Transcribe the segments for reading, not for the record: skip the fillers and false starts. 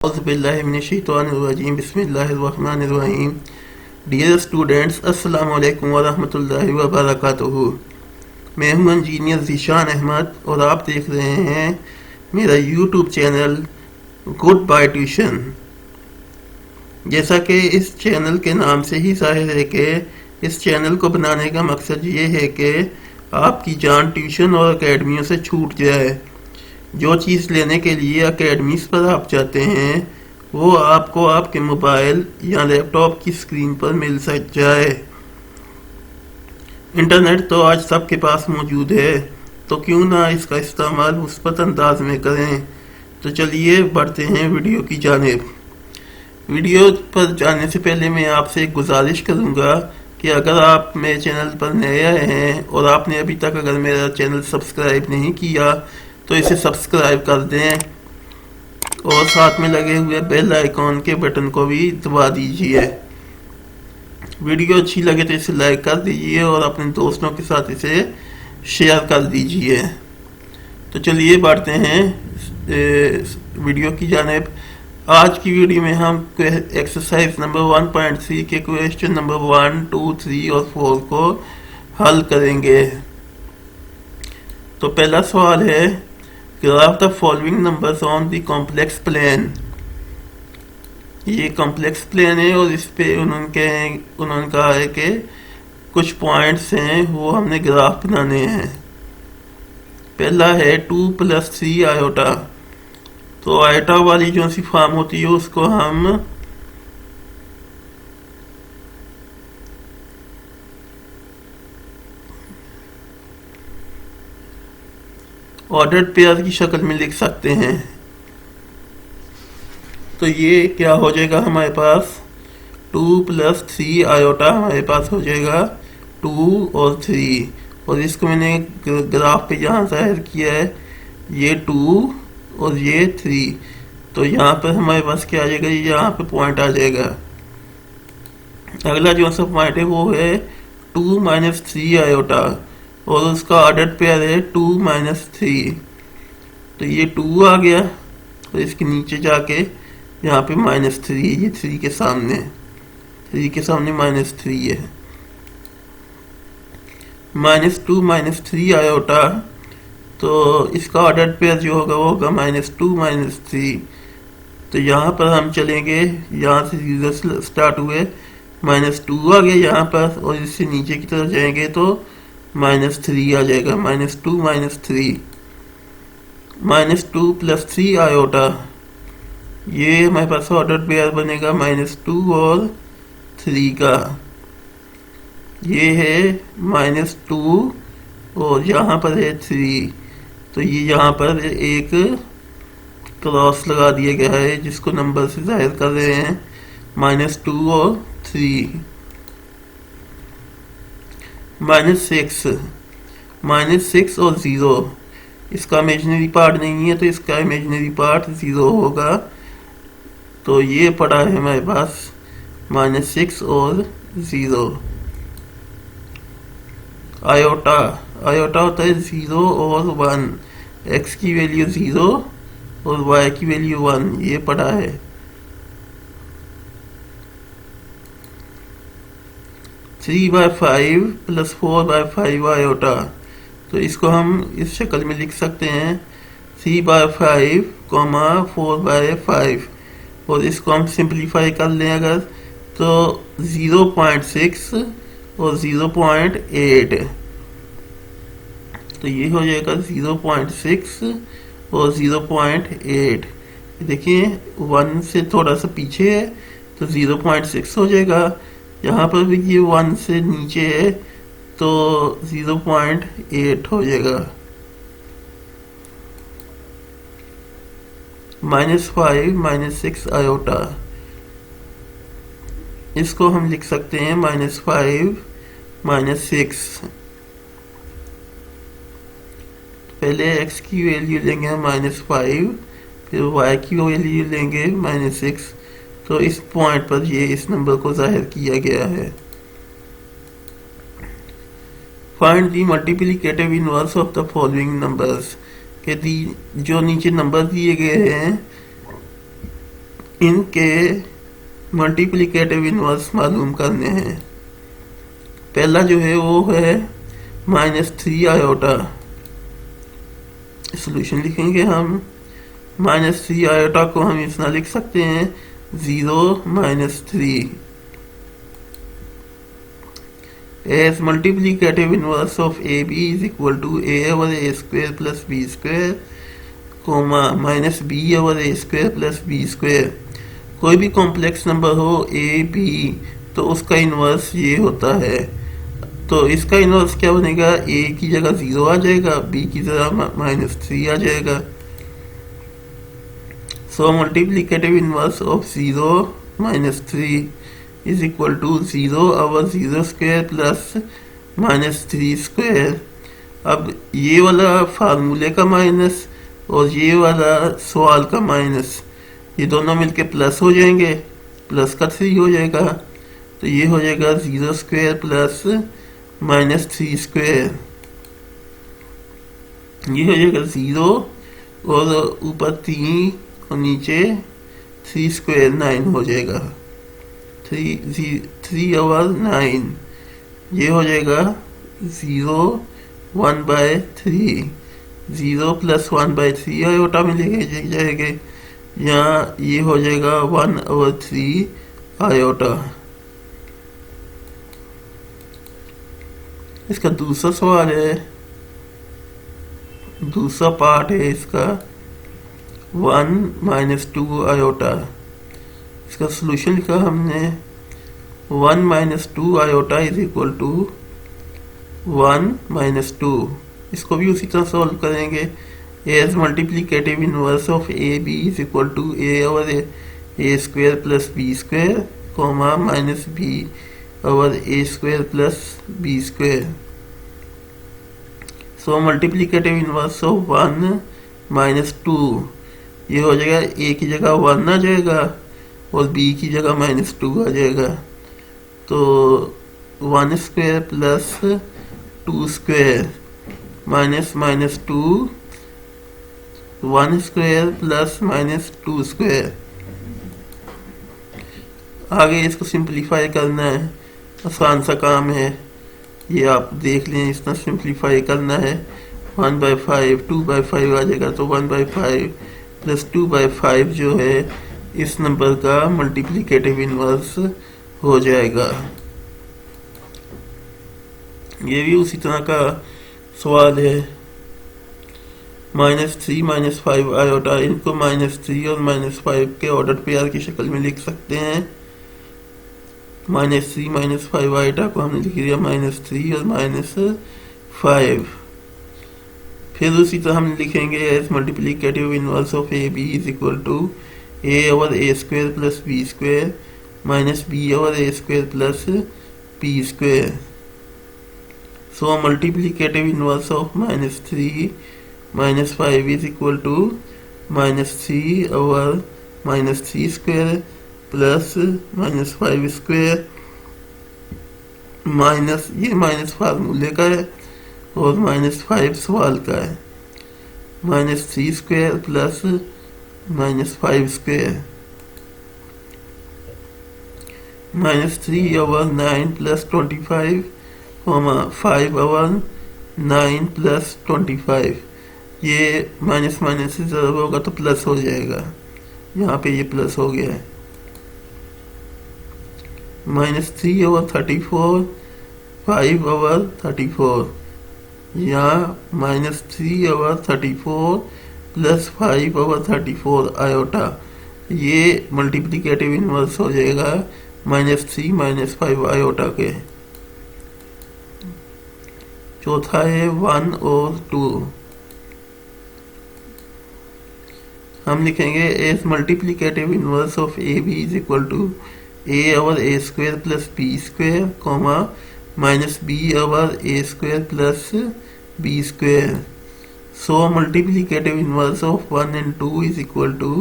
औज़ुबिल्लाहिमिनश्शैतानिर्रजीम बिस्मिल्लाहिर्रहमानिर्रहीम। Dear students, अस्सलाम वालेकुम वरहमतुल्लाहि वबरकातुहू। मैं हूं इंजीनियर ज़ीशान अहमद और आप देख रहे हैं मेरा YouTube channel good bye tuition. जैसा कि इस चैनल के नाम से ही जाहिर है कि इस चैनल को बनाने का मकसद ये है कि आपकी जान ट्यूशन और अकेडमियों से छूट जाए। जो चीज़ लेने के लिए अकेडमीज पर आप जाते हैं वो आपको आपके मोबाइल या लैपटॉप की स्क्रीन पर मिल सक जाए। इंटरनेट तो आज सबके पास मौजूद है, तो क्यों ना इसका इस्तेमाल मुस्बत अंदाज में करें। तो चलिए बढ़ते हैं वीडियो की जानिब। वीडियो पर जाने से पहले मैं आपसे एक गुजारिश करूंगा कि अगर आप मेरे चैनल पर नए आए हैं और आपने अभी तक अगर मेरा चैनल सब्सक्राइब नहीं किया तो इसे सब्सक्राइब कर दें और साथ में लगे हुए बेल आइकॉन के बटन को भी दबा दीजिए। वीडियो अच्छी लगे तो इसे लाइक कर दीजिए और अपने दोस्तों के साथ इसे शेयर कर दीजिए। तो चलिए बढ़ते हैं वीडियो की जानिब। आज की वीडियो में हम एक्सरसाइज नंबर 1.3 के क्वेश्चन नंबर 1, 2, 3 और 4 को हल करेंगे। तो पहला सवाल है, graph the following numbers on the complex plane. ये कॉम्प्लेक्स प्लेन है और इस पे उन्होंने कहा है कि कुछ पॉइंट्स हैं वो हमने ग्राफ बनाने हैं। पहला है 2 + 3 आयोटा। तो आयोटा वाली जो सी फॉर्म होती है उसको हम ऑर्डर्ड पेयर की शक्ल में लिख सकते हैं। तो ये क्या हो जाएगा हमारे पास 2 + 3 आयोटा हमारे पास हो जाएगा 2 और 3 और इसको मैंने ग्राफ पे यहाँ जाहिर किया है, ये 2 और ये 3। तो यहाँ पर हमारे पास क्या आ जाएगा, ये यहाँ पे पॉइंट आ जाएगा। अगला जो सा पॉइंट है वो है 2 - 3 आयोटा और उसका ऑर्डर्ड पेयर है 2 - 3। तो ये 2 आ गया और इसके नीचे जाके यहाँ पे -3, ये 3 के सामने -3 है। -2 - 3 आयोटा, तो इसका ऑर्डर्ड पेयर जो होगा वो होगा -2 - 3। तो यहाँ पर हम चलेंगे, यहाँ से 0 स्टार्ट हुए, -2 आ गया यहाँ पर और इससे नीचे की तरफ जाएंगे तो -3 आ जाएगा। -2 - 3, -2 + 3 आयोटा, ये हमारे पास ऑर्डर पेयर बनेगा -2 और 3 का। ये है -2 और यहाँ पर है 3, तो ये यहाँ पर एक क्रॉस लगा दिया गया है जिसको नंबर से जाहिर कर रहे हैं, -2 और 3। -6 और 0, इसका इमेजिनरी पार्ट नहीं है तो इसका इमेजिनरी पार्ट 0 होगा। तो ये पड़ा है हमारे पास -6 और 0। आयोटा होता है 0 और 1, x की वैल्यू 0 और y की वैल्यू 1, ये पड़ा है। 3/5 + 4/5 आयोटा, तो इसको हम इस शक्ल में लिख सकते हैं 3/5, 4/5 और इसको हम सिंप्लीफाई कर लें अगर तो 0.6 और 0.8। तो ये हो जाएगा 0.6 और 0.8। देखिए 1 से थोड़ा सा पीछे है तो 0.6 हो जाएगा। यहाँ पर भी ये 1 से नीचे है तो 0.8 हो जाएगा। -5 - 6 आयोटा, इसको हम लिख सकते हैं -5 - 6। पहले x की वैल्यू लेंगे हम -5, फिर y की वैल्यू लेंगे -6। तो इस पॉइंट पर ये इस नंबर को जाहिर किया गया है। Find the multiplicative inverse of the following numbers, के जो नीचे नंबर दिए गए हैं इनके मल्टीप्लिकेटिव इनवर्स मालूम करने हैं। पहला जो है वो है -3 आयोटा। सोल्यूशन लिखेंगे हम। -3 आयोटा को हम इस तरह लिख सकते हैं 0 - 3 as multiplicative inverse of AB is equal to A over A square plus B square, minus B over A square plus B square। कोई भी कॉम्प्लेक्स नंबर हो A B तो उसका इन्वर्स ये होता है। तो इसका इन्वर्स क्या बनेगा? A की जगह 0 आ जाएगा, B की जगह -3 आ जाएगा। So multiplicative inverse of 0 - 3 is equal to 0 over 0 square plus -3 square। अब ये वाला फार्मूले का माइनस और ये वाला सवाल का माइनस, ये दोनों मिलके प्लस हो जाएंगे, प्लस का 3 हो जाएगा, तो ये हो जाएगा 0 स्क्वायर प्लस -3 स्क्वायर। ये हो जाएगा 0 और ऊपर 3 और नीचे 3 स्क्वायर 9 हो जाएगा। 3 ओवर 9 ये हो जाएगा 0 1/3। 0 प्लस 1/3 आयोटा में लेके जाएंगे, यहाँ ये हो जाएगा 1/3 आयोटा। इसका दूसरा सवाल है, दूसरा पार्ट है इसका 1 - 2 आयोटा। इसका सोल्यूशन लिखा हमने 1 - 2 आयोटा इज इक्वल टू 1 - 2। इसको भी उसी तरह सॉल्व करेंगे। As multiplicative inverse of A B is equal to A over A square plus B square, comma minus B over A square plus B square. So multiplicative inverse of 1 - 2 ये हो जाएगा, ए की जगह 1 आ जाएगा और बी की जगह -2 आ जाएगा। तो 1 square plus 2 square minus -2, 1 square plus -2 square. आगे इसको सिंप्लीफाई करना है, आसान सा काम है, ये आप देख लें। इतना सिंप्लीफाई करना है, 1/5 2/5 आ जाएगा, तो 1/5 प्लस 2/5 जो है इस नंबर का मल्टीप्लिकेटिव इनवर्स हो जाएगा। ये भी उसी तरह का सवाल है। -3 - 5 आयोटा, इनको -3 और -5 के ऑर्डर पेयर की शक्ल में लिख सकते हैं। -3 - 5 आयोटा को हमने लिख दिया -3 और -5। फिर उसी तरह हम लिखेंगे as multiplicative inverse of A B is equal to a over a square plus b square minus b over a square plus p square. So multiplicative inverse of -3 - 5 is equal to -3 over -3 square plus -5 square, minus ये minus फार्मूले का है और -5 सवाल का है। -3 square plus -5 square, -3 over 9 plus 25, 5 over 9 plus 25। ये minus minus से ज़रूर होगा तो प्लस हो जाएगा, यहाँ पे ये प्लस हो गया है। -3 ओवर 34, 5 ओवर 34, यहाँ -3 ओवर 34 प्लस 5 ओवर 34 आयोटा, ये मल्टीप्लिकेटिव इनवर्स हो जाएगा -3 - 5 आयोटा के। चौथा है 1 और 2। हम लिखेंगे as multiplicative inverse of A B is equal to a over a square plus b square, comma minus b over a square plus b square. So multiplicative inverse of 1 and 2 is equal to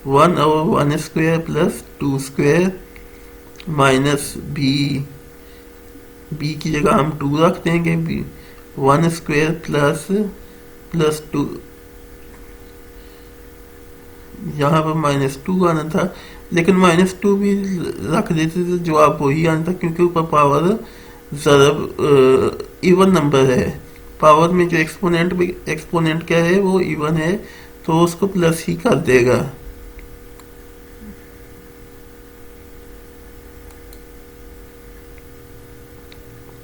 1 over 1 square plus 2 square minus b की जगह हम 2 रख देंगे, 1 square plus 2 यहाँ पर -2 आना था, लेकिन -2 भी रख देते तो जवाब वही आना था, क्योंकि ऊपर पावर ज़रब इवन नंबर है। पावर में जो एक्सपोनेंट क्या है वो इवन है, तो उसको प्लस ही कर देगा।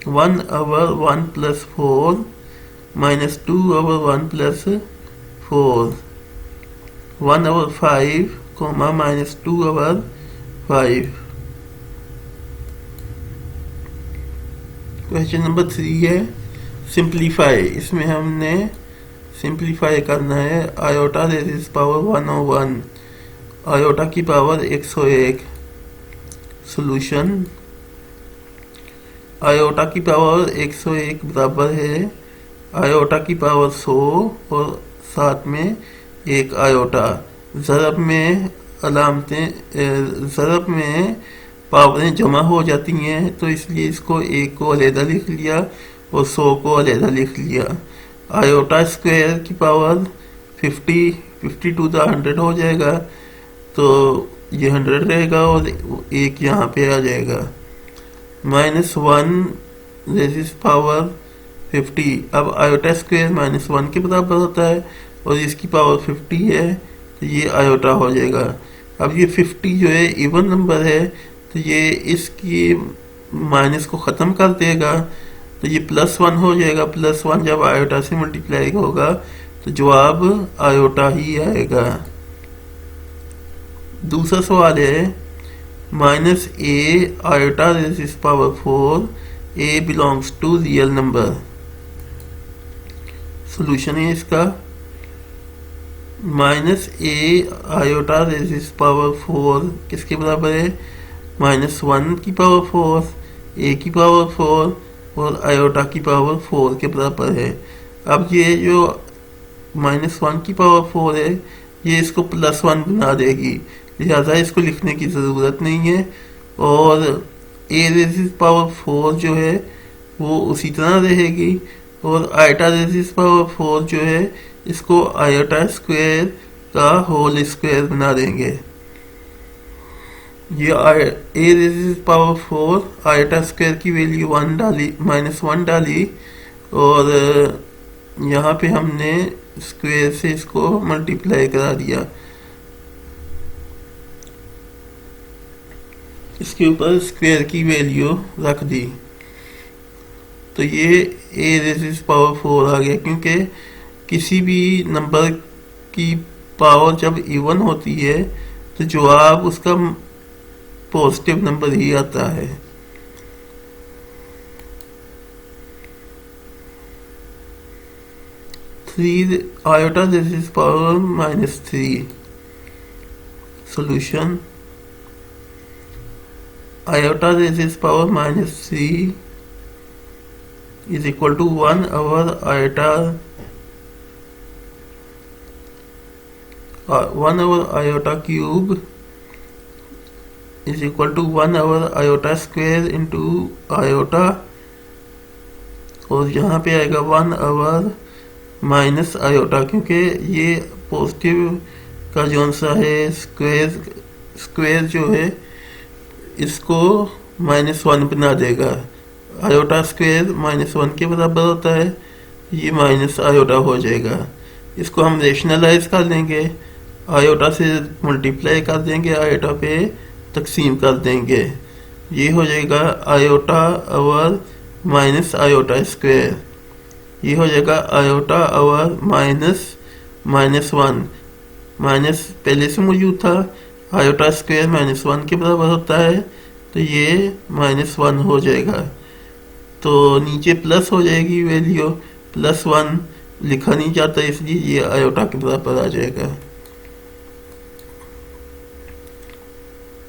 One over 1 + 4 -2 over 1 + 4, 1 over 5, -2 over 5। Question number 3 है सिंप्लीफाई। इसमें हमने सिंप्लीफाई करना है आयोटा रेज़ पावर 101, आयोटा की पावर 101। सॉल्यूशन आयोटा की पावर 101 बराबर है आयोटा की पावर 100 और साथ में एक आयोटा। ज़रब में ज़रब में पावरें जमा हो जाती हैं, तो इसलिए इसको 1 को अलहदा लिख लिया और 100 को अलहदा लिख लिया। आयोटा स्क्वायर की पावर 50 टू द 100 हो जाएगा, तो ये 100 रहेगा और 1 यहाँ पे आ जाएगा। -1 रेज़ पावर 50। अब आयोटा स्क्वायर -1 के बराबर होता है और इसकी पावर 50 है, तो ये आयोटा हो जाएगा। अब ये 50 जो है इवन नंबर है, तो ये इसकी माइनस को ख़त्म कर देगा, तो ये +1 हो जाएगा। +1 जब आयोटा से मल्टीप्लाई होगा तो जवाब आयोटा ही आएगा। दूसरा सवाल है -a iota raise power 4, a belongs to real number. Solution है इसका -a आयोटा रेज़ पावर 4 किसके बराबर है? -1 की पावर 4, a की पावर 4 और आयोटा की पावर 4 के बराबर है। अब ये जो -1 की पावर 4 है, ये इसको +1 बना देगी, लिहाजा इसको लिखने की ज़रूरत नहीं है। और a रेज़ पावर 4 जो है वो उसी तरह रहेगी, और आयोटा रेज़ पावर 4 जो है इसको आयोटा स्क्वायर का होल स्क्वायर बना देंगे। ये a rays power 4 iota square की वैल्यू 1 डाली, -1 डाली, और यहाँ पे हमने स्क्वायर से इसको मल्टीप्लाई करा दिया। इसके ऊपर स्क्वायर की वैल्यू रख दी, तो ये a रेज़ पावर 4 आ गया। क्योंकि किसी भी नंबर की पावर जब इवन होती है तो जवाब उसका पॉजिटिव नंबर ही आता है। Iota raise power -3। Solution iota raise power -3 is equal to 1 over iota 1 over iota cube is equal to 1 over iota square into iota, और यहाँ पे आएगा 1 ओवर माइनस आयोटा, क्योंकि ये पॉजिटिव का जो सा है स्क्वायर जो है इसको -1 बना देगा। आयोटा स्क्वायर -1 के बराबर होता है, ये माइनस आयोटा हो जाएगा। इसको हम रेशनलाइज कर देंगे, आयोटा से मल्टीप्लाई कर देंगे, आयोटा पे तकसीम कर देंगे, ये हो जाएगा iota over minus iota square. ये हो जाएगा आयोटा ओवर -1 माइनस पहले से मौजूद था, आयोटा स्क्वायर -1 के बराबर होता है, तो ये -1 हो जाएगा। तो नीचे प्लस हो जाएगी वैल्यू, +1 लिखा नहीं जाता इसलिए ये आयोटा के बराबर आ जाएगा।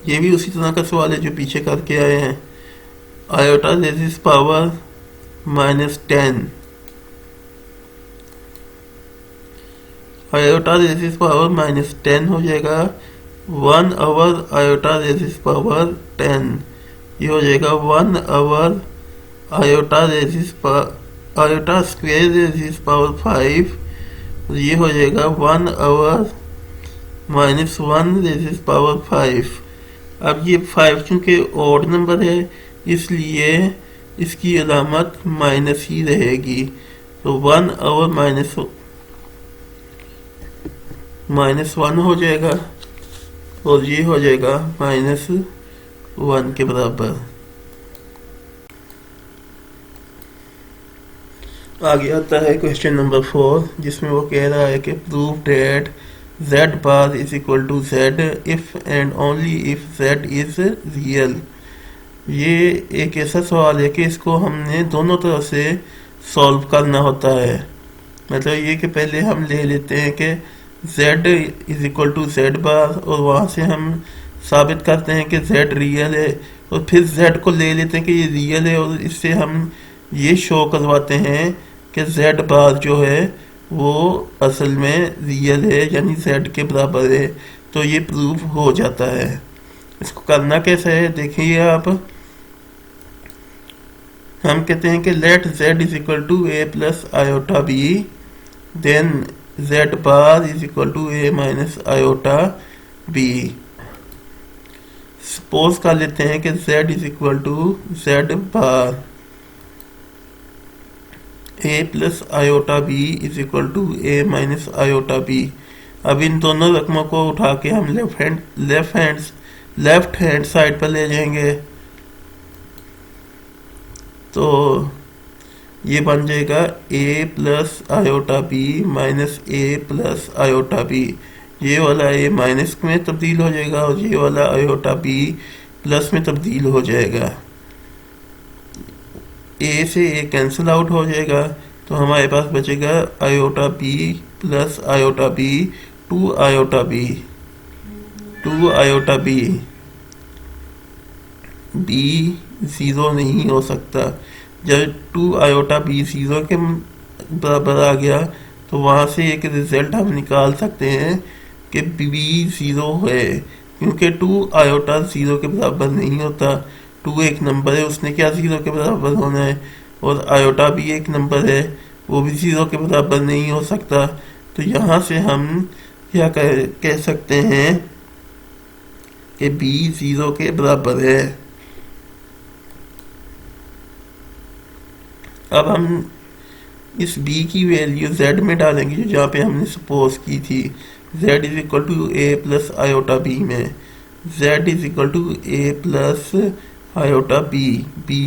ये भी उसी तरह का सवाल है जो पीछे करके आए हैं। Iota raise power -10, iota raise power -10 हो जाएगा 1 ओवर आयोटा रेज़ पावर 10। ये हो जाएगा 1 over iota square rays power 5। ये हो जाएगा 1 ओवर -1 रेज़ पावर 5। अब ये 5 चूंकि ऑड नंबर है इसलिए इसकी अलामत माइनस ही रहेगी, तो 1 और -1 हो जाएगा और ये हो जाएगा -1 के बराबर। आगे आता है क्वेश्चन नंबर 4, जिसमें वो कह रहा है कि prove that z bar is equal to z if and only if z is real. ये एक ऐसा सवाल है कि इसको हमने दोनों तरफ से सॉल्व करना होता है। मतलब ये कि पहले हम ले लेते हैं कि z is equal to z bar और वहाँ से हम साबित करते हैं कि z रियल है, और फिर z को ले लेते हैं कि ये रियल है और इससे हम ये शो करवाते हैं कि z बार जो है वो असल में रियल है, यानी z के बराबर है। तो ये प्रूफ हो जाता है। इसको करना कैसे है देखिए आप। हम कहते हैं कि let z is equal to a plus iota b, then z bar is equal to a minus iota b। Suppose कर लेते हैं कि z is equal to z bar a plus iota b is equal to a minus iota b। अब इन दोनों रकमों को उठा के हम लेफ्ट हैंड साइड पर ले जाएंगे, तो ये बन जाएगा a plus iota b minus a plus iota b। ये वाला a माइनस में तब्दील हो जाएगा और ये वाला आयोटा b प्लस में तब्दील हो जाएगा। a से a कैंसिल आउट हो जाएगा, तो हमारे पास बचेगा iota b plus iota b, 2 iota b, 2 iota b। b 0 नहीं हो सकता। जब 2 आयोटा b 0 के बराबर आ गया तो वहाँ से एक रिजल्ट हम निकाल सकते हैं कि b 0 है, क्योंकि 2 आयोटा 0 के बराबर नहीं होता। 2 एक नंबर है, उसने क्या 0 के बराबर होना है, और आयोटा भी एक नंबर है, वो भी 0 के बराबर नहीं हो सकता। तो यहाँ से हम क्या कह सकते हैं कि b 0 के बराबर है। अब हम इस b की वैल्यू z में डालेंगे, जहाँ पे हमने सपोज की थी z is equal to a plus iota b में। z is equal to a plus iota b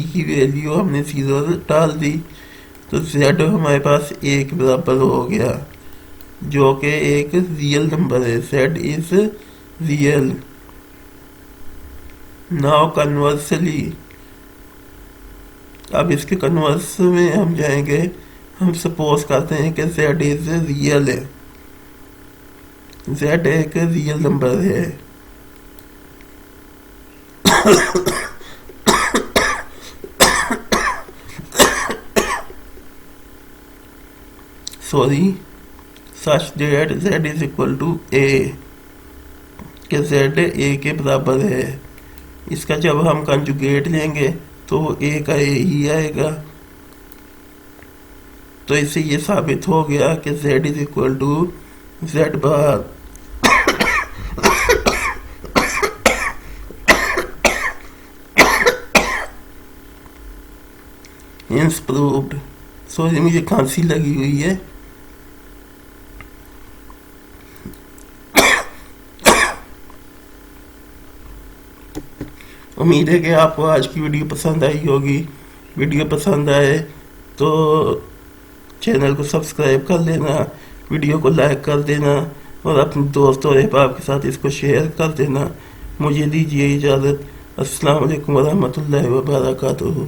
की वैल्यू हमने 0 डाल दी, तो z हमारे पास a के बराबर हो गया, जो कि एक रियल नंबर है। z is real. Now conversely, अब इसके कन्वर्स में हम जाएंगे। हम सपोज करते हैं कि z इज रियल है, z एक रियल नंबर है। Sorry, such that z is equal to a, कि z a के बराबर है। इसका जब हम कंजुगेट लेंगे तो a का a ही आएगा। तो इससे ये साबित हो गया कि z is equal to z bar. Hence proved. Sorry, मुझे खांसी लगी हुई है। उम्मीद है कि आपको आज की वीडियो पसंद आई होगी। वीडियो पसंद आए तो चैनल को सब्सक्राइब कर लेना, वीडियो को लाइक कर देना और अपने दोस्तों और अहबाब के साथ इसको शेयर कर देना। मुझे दीजिए इजाज़त। अस्सलाम वालेकुम वरहमतुल्लाहि वबरकातुहू।